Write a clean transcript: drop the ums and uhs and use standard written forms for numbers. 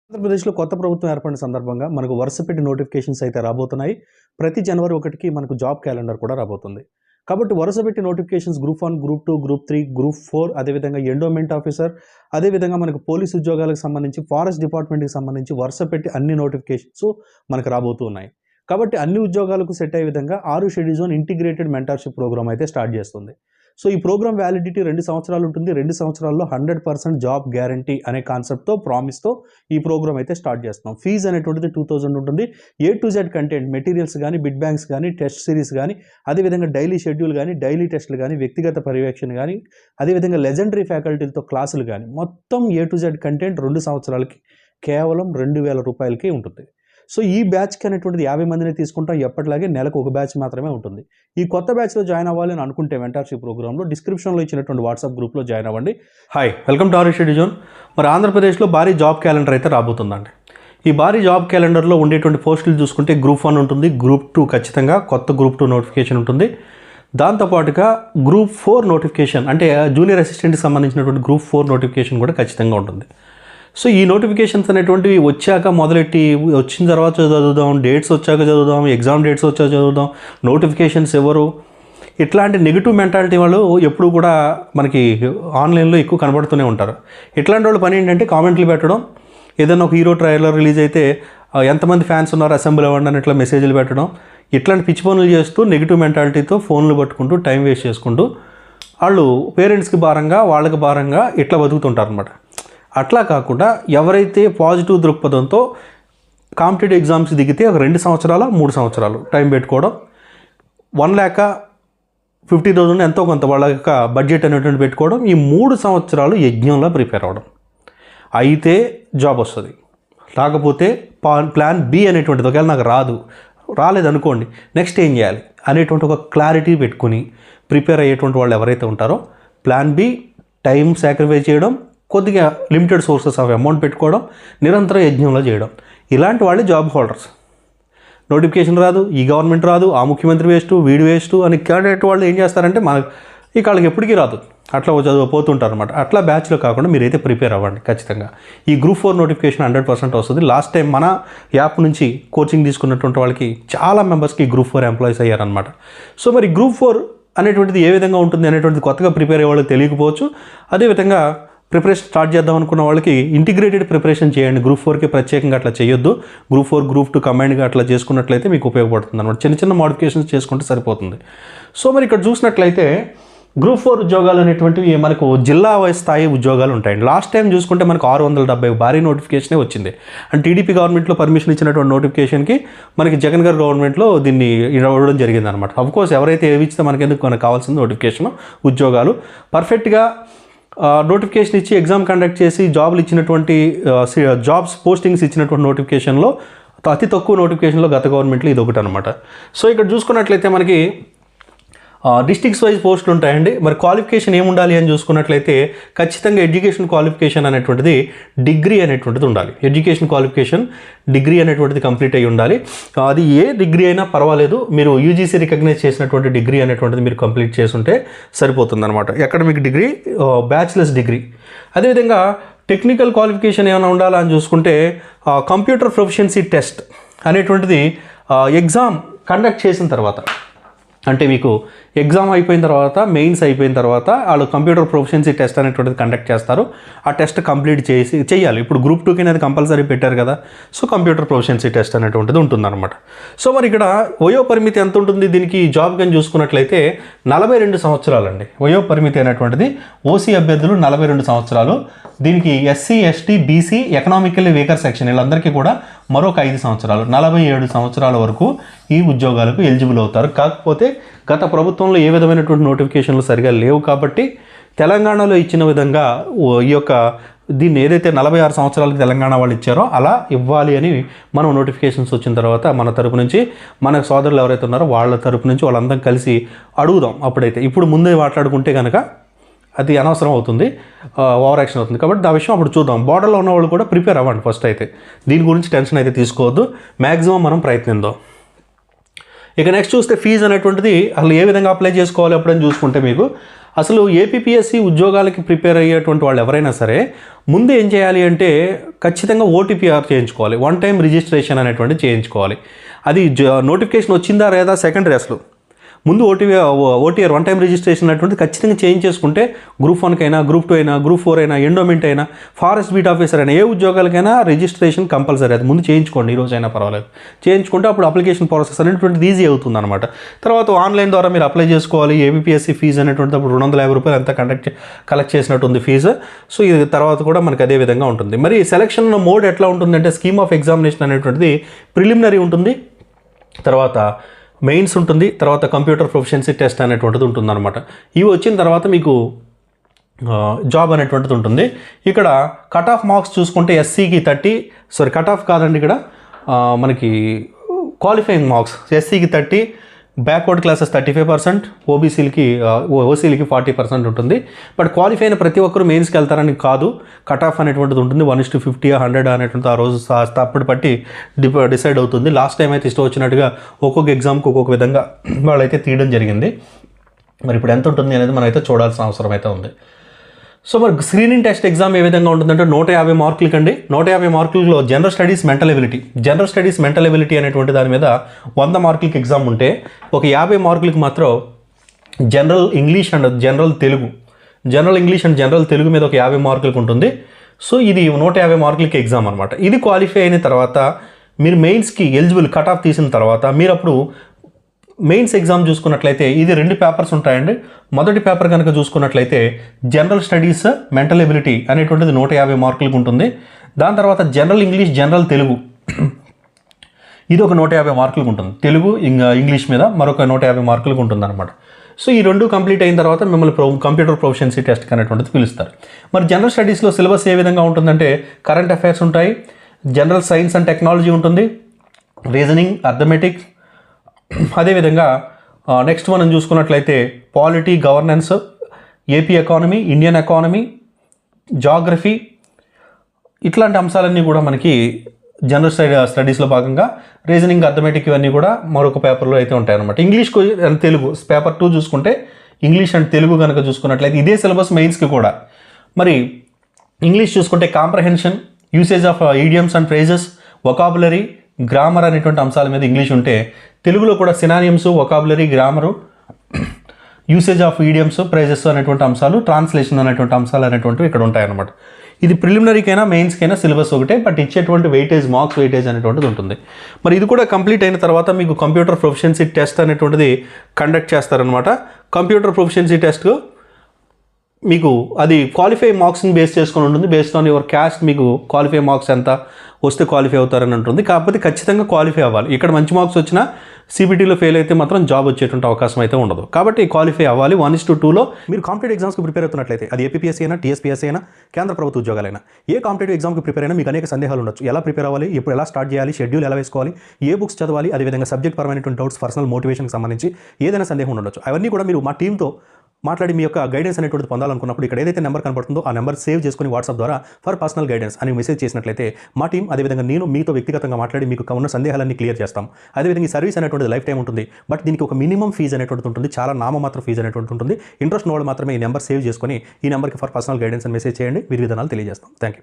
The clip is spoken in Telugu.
ఆంధ్రప్రదేశ్లో కొత్త ప్రభుత్వం ఏర్పడిన సందర్భంగా మనకు వరుసపెట్టి నోటిఫికేషన్స్ అయితే రాబోతున్నాయి. ప్రతి జనవరి 1కి మనకు జాబ్ క్యాలెండర్ కూడా రాబోతుంది. కాబట్టి వరుసపెట్టి notifications group 1, group 2, group 3, group 4 అదేవిధంగా ఎండోమెంట్ ఆఫీసర్, అదేవిధంగా మనకు పోలీస్ ఉద్యోగాలకు సంబంధించి, ఫారెస్ట్ డిపార్ట్మెంట్‌కి సంబంధించి వరుసపెట్టి అన్ని నోటిఫికేషన్స్ మనకు రాబోతూ ఉన్నాయి. కాబట్టి అన్ని ఉద్యోగాలకు సెట్ అయ్యే విధంగా 6 schedule zone integrated mentorship program అయితే స్టార్ట్ చేస్తుంది. సో ఈ ప్రోగ్రామ్ వ్యాలిడిటీ 2 సంవత్సరాలు ఉంటుంది. 2 సంవత్సరాల్లో 100% జాబ్ గ్యారంటీ అనే కాన్సెప్ట్‌తో, ప్రామిస్‌తో ఈ ప్రోగ్రామ్ అయితే స్టార్ట్ చేస్తున్నాం. ఫీజు అనేటువంటిది 2000 ఉంటుంది. A to Z content, materials కానీ, బిడ్ బ్యాంక్స్ కానీ, టెస్ట్ సిరీస్ కానీ, అదేవిధంగా డైలీ షెడ్యూల్ కానీ, డైలీ టెస్టులు కానీ, వ్యక్తిగత పర్యవేక్షణ కానీ, అదేవిధంగా లెజెండరీ ఫ్యాకల్టీలతో క్లాసులు కానీ, మొత్తం ఏ టు జెడ్ కంటెంట్ 2 సంవత్సరాలకి కేవలం ₹2000 ఉంటుంది. సో ఈ బ్యాచ్కి అనేటువంటిది 50 మందిని తీసుకుంటాం. ఎప్పటిలాగే నెలకు ఒక బ్యాచ్ మాత్రమే ఉంటుంది. ఈ కొత్త బ్యాచ్లో జాయిన్ అవ్వాలి అని అనుకుంటే మెంటర్షిప్ ప్రోగ్రాంలో డిస్క్రిప్షన్లో ఇచ్చినటువంటి వాట్సాప్ గ్రూప్లో జాయిన్ అవ్వండి. Hi, welcome to R schedule zone. మరి ఆంధ్రప్రదేశ్లో భారీ జాబ్ క్యాలెండర్ అయితే రాబోతుందండి. ఈ భారీ జాబ్ క్యాలెండర్లో ఉండేటువంటి పోస్టులు చూసుకుంటే గ్రూప్ 1 ఉంటుంది, గ్రూప్ 2 ఖచ్చితంగా కొత్త గ్రూప్ 2 నోటిఫికేషన్ ఉంటుంది. దాంతోపాటుగా గ్రూప్ 4 నోటిఫికేషన్ అంటే జూనియర్ అసిస్టెంట్కి సంబంధించినటువంటి గ్రూప్ 4 నోటిఫికేషన్ కూడా ఖచ్చితంగా ఉంటుంది. సో ఈ నోటిఫికేషన్స్ అనేటువంటివి వచ్చాక మొదలెట్టి వచ్చిన తర్వాత చదువుదాం, డేట్స్ వచ్చాక చదువుదాం, ఎగ్జామ్ డేట్స్ వచ్చాక చదువుదాం, నోటిఫికేషన్స్ ఎవరు, ఇట్లాంటి నెగిటివ్ మెంటాలిటీ వాళ్ళు ఎప్పుడు కూడా మనకి ఆన్లైన్లో ఎక్కువ కనబడుతూనే ఉంటారు. ఇట్లాంటి వాళ్ళ పని ఏంటంటే కామెంట్లు పెట్టడం, ఏదైనా ఒక హీరో ట్రైలర్ రిలీజ్ అయితే ఎంతమంది ఫ్యాన్స్ ఉన్నారు అసెంబ్లీ అవ్వండి అని ఇట్లా మెసేజ్లు పెట్టడం, ఇట్లాంటి పిచ్చి పనులు చేస్తూ నెగిటివ్ మెంటాలిటీతో ఫోన్లు పట్టుకుంటూ టైం వేస్ట్ చేసుకుంటూ వాళ్ళు పేరెంట్స్కి భారంగా, వాళ్ళకి భారంగా ఇట్లా బతుకుతుంటారు అనమాట. అట్లా కాకుండా ఎవరైతే పాజిటివ్ దృక్పథంతో కాంపిటేటివ్ ఎగ్జామ్స్ దిగితే ఒక 2 సంవత్సరాలు 3 సంవత్సరాలు టైం పెట్టుకోవడం, 1,50,000 ఎంతో కొంత వాళ్ళ యొక్క బడ్జెట్ అనేటువంటి పెట్టుకోవడం, ఈ 3 సంవత్సరాలు యజ్ఞంలో ప్రిపేర్ అవ్వడం అయితే జాబ్ వస్తుంది. లేకపోతే ప్లాన్ బి అనేటువంటిది ఒకవేళ నాకు రాలేదనుకోండి, నెక్స్ట్ ఏం చేయాలి అనేటువంటి ఒక క్లారిటీ పెట్టుకుని ప్రిపేర్ అయ్యేటువంటి వాళ్ళు ఎవరైతే ఉంటారో ప్లాన్ బి, టైం సాక్రిఫైస్ చేయడం, కొద్దిగా లిమిటెడ్ సోర్సెస్ ఆఫ్ అమౌంట్ పెట్టుకోవడం, నిరంతరం యజ్ఞంలో చేయడం, ఇలాంటి వాళ్ళే జాబ్ హోల్డర్స్. నోటిఫికేషన్ రాదు, ఈ గవర్నమెంట్ రాదు, ఆ ముఖ్యమంత్రి వేస్ట్, వీడు వేస్ట్ అని క్యాండిడేట్ వాళ్ళు ఏం చేస్తారంటే ఈ వాళ్ళకి ఎప్పటికీ రాదు, అట్లా చదివిపోతుంటారు అనమాట. అట్లా బ్యాచ్లో కాకుండా మీరైతే ప్రిపేర్ అవ్వండి ఖచ్చితంగా. ఈ గ్రూప్ 4 నోటిఫికేషన్ 100% వస్తుంది. లాస్ట్ టైం మన యాప్ నుంచి కోచింగ్ తీసుకున్నటువంటి వాళ్ళకి చాలా మెంబర్స్కి గ్రూప్ 4 ఎంప్లాయీస్ అయ్యారనమాట. సో మరి గ్రూప్ 4 అనేటువంటిది ఏ విధంగా ఉంటుంది అనేటువంటిది కొత్తగా ప్రిపేర్ అయ్యే వాళ్ళకి తెలియకపోవచ్చు. అదేవిధంగా ప్రిపరేషన్ స్టార్ట్ చేద్దాం అనుకున్న వాళ్ళకి ఇంటిగ్రేటెడ్ ప్రిపరేషన్ చేయండి. గ్రూప్ 4కి ప్రత్యేకంగా అట్లా చేయొద్దు. గ్రూప్ 4, గ్రూప్ 2 కంబైన్డ్గా అట్లా చేసుకున్నట్లయితే మీకు ఉపయోగపడుతుంది అనమాట. చిన్న చిన్న మోడిఫికేషన్స్ చేసుకుంటే సరిపోతుంది. సో మరి ఇక్కడ చూసినట్లయితే గ్రూప్ 4 ఉద్యోగాలు అనేటువంటివి మనకు జిల్లా స్థాయి ఉద్యోగాలు ఉంటాయండి. లాస్ట్ టైం చూసుకుంటే మనకు 670 భారీ నోటిఫికేషనే వచ్చింది. అండ్ టీడీపీ గవర్నమెంట్లో పర్మిషన్ ఇచ్చినటువంటి నోటిఫికేషన్కి మనకి జగన్ గారి గవర్నమెంట్లో దీన్ని ఇవ్వడం జరిగింది అనమాట. అఫ్కోర్స్ ఎవరైతే ఏవి ఇచ్చితే మనకెందుకు మనకు కావాల్సిన నోటిఫికేషన్ ఉద్యోగాలు పర్ఫెక్ట్గా నోటిఫికేషన్ ఇచ్చి ఎగ్జామ్ కండక్ట్ చేసి జాబ్లు ఇచ్చినటువంటి జాబ్స్ పోస్టింగ్స్ ఇచ్చినటువంటి నోటిఫికేషన్లో అతి తక్కువ నోటిఫికేషన్లో గత గవర్నమెంట్లో ఇది ఒకటి అనమాట. సో ఇక్కడ చూసుకున్నట్లయితే మనకి డిస్ట్రిక్ట్స్ వైజ్ పోస్టులు ఉంటాయండి. మరి క్వాలిఫికేషన్ ఏముండాలి అని చూసుకున్నట్లయితే ఖచ్చితంగా ఎడ్యుకేషన్ క్వాలిఫికేషన్ అనేటువంటిది డిగ్రీ అనేటువంటిది ఉండాలి. ఎడ్యుకేషన్ క్వాలిఫికేషన్ డిగ్రీ అనేటువంటిది కంప్లీట్ అయ్యి ఉండాలి. అది ఏ డిగ్రీ అయినా పర్వాలేదు, మీరు యూజీసీ రికగ్నైజ్ చేసినటువంటి డిగ్రీ అనేటువంటిది మీరు కంప్లీట్ చేసుంటే సరిపోతుంది అనమాట. Academic degree, bachelors degree. అదేవిధంగా టెక్నికల్ క్వాలిఫికేషన్ ఏమైనా ఉండాలా అని చూసుకుంటే కంప్యూటర్ ప్రొఫిషియన్సీ టెస్ట్ అనేటువంటిది ఎగ్జామ్ కండక్ట్ చేసిన తర్వాత, అంటే మీకు ఎగ్జామ్ అయిపోయిన తర్వాత, మెయిన్స్ అయిపోయిన తర్వాత వాళ్ళు కంప్యూటర్ ప్రొఫిషియన్సీ టెస్ట్ అనేటువంటిది కండక్ట్ చేస్తారు. ఆ టెస్ట్ కంప్లీట్ చేయాలి. ఇప్పుడు గ్రూప్ 2కి అనేది కంపల్సరీ పెట్టారు కదా. సో కంప్యూటర్ ప్రొఫిషియన్సీ టెస్ట్ అనేటువంటిది ఉంటుందన్నమాట. సో మరి ఇక్కడ వయో పరిమితి ఎంత ఉంటుంది దీనికి జాబ్ కానీ చూసుకున్నట్లయితే 42 సంవత్సరాలండి వయో పరిమితి అనేటువంటిది. ఓసీ అభ్యర్థులు 42 సంవత్సరాలు. దీనికి SC, ST, BC, economically weaker section వీళ్ళందరికీ కూడా మరొక 5 సంవత్సరాలు, 47 సంవత్సరాల వరకు ఈ ఉద్యోగాలకు ఎలిజిబుల్ అవుతారు. కాకపోతే గత ప్రభుత్వంలో ఏ విధమైనటువంటి నోటిఫికేషన్లు సరిగా లేవు కాబట్టి తెలంగాణలో ఇచ్చిన విధంగా ఈ యొక్క దీన్ని ఏదైతే 46 సంవత్సరాలకు తెలంగాణ వాళ్ళు ఇచ్చారో అలా ఇవ్వాలి అని మనం నోటిఫికేషన్స్ వచ్చిన తర్వాత మన తరపు నుంచి, మన సోదరులు ఎవరైతే ఉన్నారో వాళ్ళ తరపు నుంచి వాళ్ళందరం కలిసి అడుగుదాం. అప్పుడైతే ఇప్పుడు ముందే మాట్లాడుకుంటే కనుక అది అనవసరం అవుతుంది, ఓవర్ యాక్షన్ అవుతుంది. కాబట్టి ఆ విషయం అప్పుడు చూద్దాం. బార్డర్లో ఉన్న వాళ్ళు కూడా ప్రిపేర్ అవ్వండి ఫస్ట్. అయితే దీని గురించి టెన్షన్ అయితే తీసుకోవద్దు, మ్యాక్సిమం మనం ప్రయత్నిద్దాం. ఇక నెక్స్ట్ చూస్తే ఫీజు అనేటువంటిది అసలు ఏ విధంగా అప్లై చేసుకోవాలి అప్పుడని చూసుకుంటే మీకు అసలు ఏపీపీఎస్సీ ఉద్యోగాలకి ప్రిపేర్ అయ్యేటువంటి వాళ్ళు ఎవరైనా సరే ముందు ఏం చేయాలి అంటే ఖచ్చితంగా ఓటీపీఆర్ చేయించుకోవాలి, వన్ టైం రిజిస్ట్రేషన్ అనేటువంటిది చేయించుకోవాలి. అది నోటిఫికేషన్ వచ్చిందా లేదా సెకండరీ. అసలు ముందు ఓటీఆర్ వన్ టైం రిజిస్ట్రేషన్ అనేటువంటి ఖచ్చితంగా చేయించేసుకుంటే గ్రూప్ 1 అయినా, గ్రూప్ 2 అయినా, గ్రూప్ 4 అయినా, ఎండోమెంట్ అయినా, ఫారెస్ట్ బీట్ ఆఫీసర్ అయినా, ఏ ఉద్యోగాలకైనా రిజిస్ట్రేషన్ కంపల్సరీ. అది ముందు చేయించుకోండి, ఈ రోజైనా పర్వాలేదు. చేయించుకుంటే అప్పుడు అప్లికేషన్ ప్రాసెస్ అనేటువంటిది ఈజీ అవుతుంది అనమాట. తర్వాత ఆన్లైన్ ద్వారా మీరు అప్లై చేసుకోవాలి. ఏపీఎస్సీ ఫీజు అనేటువంటిది అప్పుడు 250 రూపాయలు అంతా కలెక్ట్ చేసినట్టు ఉంది ఫీజు. సో ఇది తర్వాత కూడా మనకు అదే విధంగా ఉంటుంది. మరి సెలక్షన్ మోడ్ ఎట్లా ఉంటుందంటే స్కీమ్ ఆఫ్ ఎగ్జామినేషన్ అనేటువంటిది ప్రిలిమినరీ ఉంటుంది, తర్వాత మెయిన్స్ ఉంటుంది, తర్వాత కంప్యూటర్ ప్రొఫిషియన్సీ టెస్ట్ అనేటువంటిది ఉంటుందన్నమాట. ఇవి వచ్చిన తర్వాత మీకు జాబ్ అనేటువంటిది ఉంటుంది. ఇక్కడ కట్ ఆఫ్ మార్క్స్ చూసుకుంటే ఎస్సీకి 30, కట్ ఆఫ్ కాదండి, ఇక్కడ మనకి క్వాలిఫైయింగ్ మార్క్స్ ఎస్సీకి 30, బ్యాక్వర్డ్ క్లాసెస్ 35%, ఓసీలకి 40% ఉంటుంది. బట్ క్వాలిఫై అయిన ప్రతి ఒక్కరు మెయిన్స్కి వెళ్తారని కాదు, కట్ ఆఫ్ అనేటువంటిది ఉంటుంది. 1:50, 100 అనేటువంటిది ఆ రోజు అప్పటి బట్టి డిసైడ్ అవుతుంది. లాస్ట్ టైం అయితే ఇష్టం వచ్చినట్టుగా ఒక్కొక్క ఎగ్జామ్కి ఒక్కొక్క విధంగా వాళ్ళైతే తీయడం జరిగింది. మరి ఇప్పుడు ఎంత ఉంటుంది అనేది మనం అయితే చూడాల్సిన అవసరం అయితే ఉంది. సో మరి స్క్రీనింగ్ టెస్ట్ ఎగ్జామ్ ఏ విధంగా ఉంటుందంటే 150 మార్కులకి అండి. 150 మార్కులలో జనరల్ స్టడీస్, మెంటల్ ఎబిలిటీ అనేటువంటి దాని మీద 100 మార్కులకి ఎగ్జామ్ ఉంటే, ఒక 50 మార్కులకి మాత్రం general English and general Telugu మీద ఒక 50 మార్కులకి ఉంటుంది. సో ఇది 150 మార్కులకి ఎగ్జామ్ అనమాట. ఇది క్వాలిఫై అయిన తర్వాత మీరు మెయిన్స్కి ఎలిజిబుల్ కట్ ఆఫ్ తీసిన తర్వాత మీరు అప్పుడు మెయిన్స్ ఎగ్జామ్ చూసుకున్నట్లయితే ఇది 2 పేపర్స్ ఉంటాయండి. మొదటి పేపర్ కనుక చూసుకున్నట్లయితే జనరల్ స్టడీస్, మెంటల్ ఎబిలిటీ అనేటువంటిది 150 మార్కులకు ఉంటుంది. దాని తర్వాత జనరల్ ఇంగ్లీష్, జనరల్ తెలుగు ఇది ఒక 150 మార్కులకు ఉంటుంది. తెలుగు ఇంగ్లీష్ మీద మరొక 150 మార్కులకు ఉంటుంది అనమాట. సో ఈ 2 కంప్లీట్ అయిన తర్వాత మిమ్మల్ని కంప్యూటర్ ప్రొఫిషియన్సీ టెస్ట్ అనేటువంటిది పిలుస్తారు. మరి జనరల్ స్టడీస్లో సిలబస్ ఏ విధంగా ఉంటుందంటే కరెంట్ అఫైర్స్ ఉంటాయి, జనరల్ సైన్స్ అండ్ టెక్నాలజీ ఉంటుంది, రీజనింగ్, అర్థమెటిక్స్, అదేవిధంగా నెక్స్ట్ మనం చూసుకున్నట్లయితే polity, governance, AP economy, Indian economy, geography, ఇట్లాంటి అంశాలన్నీ కూడా మనకి జనరల్ స్టడీస్లో భాగంగా, రీజనింగ్, అర్థమెటిక్ ఇవన్నీ కూడా మరొక పేపర్లో అయితే ఉంటాయన్నమాట. ఇంగ్లీష్ అండ్ తెలుగు పేపర్ 2 చూసుకుంటే ఇంగ్లీష్ అండ్ తెలుగు కనుక చూసుకున్నట్లయితే ఇదే సిలబస్ మెయిన్స్కి కూడా. మరి ఇంగ్లీష్ చూసుకుంటే comprehension, usage of idioms and phrases, vocabulary, grammar అనేటువంటి అంశాల మీద ఇంగ్లీష్ ఉంటే, తెలుగులో కూడా synonyms, vocabulary, grammar, usage of idioms, phrases అనేటువంటి అంశాలు, ట్రాన్స్లేషన్ అనేటువంటి అంశాలు అనేటువంటివి ఇక్కడ ఉంటాయన్నమాట. ఇది ప్రిలిమినరీకైనా మెయిన్స్కైనా సిలబస్ ఒకటే, బట్ ఇచ్చేటువంటి మార్క్స్ వెయిటేజ్ అనేటువంటిది ఉంటుంది. మరి ఇది కూడా కంప్లీట్ అయిన తర్వాత మీకు కంప్యూటర్ ప్రొఫిషియన్సీ టెస్ట్ అనేటువంటిది కండక్ట్ చేస్తారనమాట. కంప్యూటర్ ప్రొఫిషియన్సీ టెస్ట్ మీకు అది క్వాలిఫై మార్క్స్ని బేస్ చేసుకొని ఉంటుంది. బేస్డ్ ఆన్ యువర్ క్యాస్ట్ మీకు క్వాలిఫై మార్క్స్ ఎంత వస్తే క్వాలిఫై అవుతారని ఉంటుంది. కాకపోతే ఖచ్చితంగా క్వాలిఫై అవ్వాలి. ఇక్కడ మంచి మార్క్స్ వచ్చినా సిబిటీలో ఫెయిల్ అయితే మాత్రం జాబ్ వచ్చేటువంటి అవకాశం అయితే ఉండదు. కాబట్టి క్వాలిఫై అవ్వాలి. 1:2లో మీరు కాంపిటేటివ్ ఎగ్జామ్స్కి ప్రిపేర్ అవుతున్నట్లయితే, అది ఏపీఎస్సీ అయినా, టీఎస్పీఎస్సీ అయినా, కేంద్ర ప్రభుత్వ ఉద్యోగాలైనా, ఏ కాంపిటేటివ్ ఎగ్జామ్కి ప్రిపేర్ అయినా మీకు అనేక సందేహాలు ఉండొచ్చు. ఎలా ప్రిపేర్ అవ్వాలి, ఇప్పుడు ఎలా స్టార్ట్ చేయాలి, షెడ్యూల్ ఎలా వేసుకోవాలి, ఏ బుక్స్ చదవాలి, అదేవిధంగా సబ్జెక్ట్ పరమైనటువంటి డౌట్స్, పర్సనల్ మోటివేషన్కి సంబంధించి ఏదైనా సందేహం ఉండొచ్చు. అవన్నీ కూడా మీరు మా టీంతో మాట్లాడి మీ యొక్క గైడెన్స్ అనేటువంటిది పొందాలనుకున్నప్పుడు ఇక్కడ ఏదైతే నెంబర్ కనబడుతుందో ఆ నెంబర్ సేవ్ చేసుకుని వాట్సాప్ ద్వారా ఫర్ పర్సనల్ గైడెన్స్ అని మెసేజ్ చేసినట్లయితే మా టీం అదేవిధంగా నేను మీతో వ్యక్తిగతంగా మాట్లాడి మీకు ఉన్న సందేహాలన్నీ క్లియర్ చేస్తాం. అదేవిధంగా ఈ సర్వీస్ అనేటువంటిది లైఫ్ టైం ఉంటుంది. బట్ దీనికి ఒక మినిమం ఫీజు అనేటువంటిది ఉంటుంది, చాలా నామమాత్ర ఫీజు అనేటువంటిది ఉంటుంది. ఇంట్రెస్ట్ ఉన్న వాళ్ళు మాత్రమే ఈ నెంబర్ సేవ్ చేసుకొని ఈ నెంబర్కి ఫర్ పర్సనల్ గైడెన్స్ అని మెసేజ్ చేయండి. విధి విధానాలు తెలియజేస్తాం. Thank you.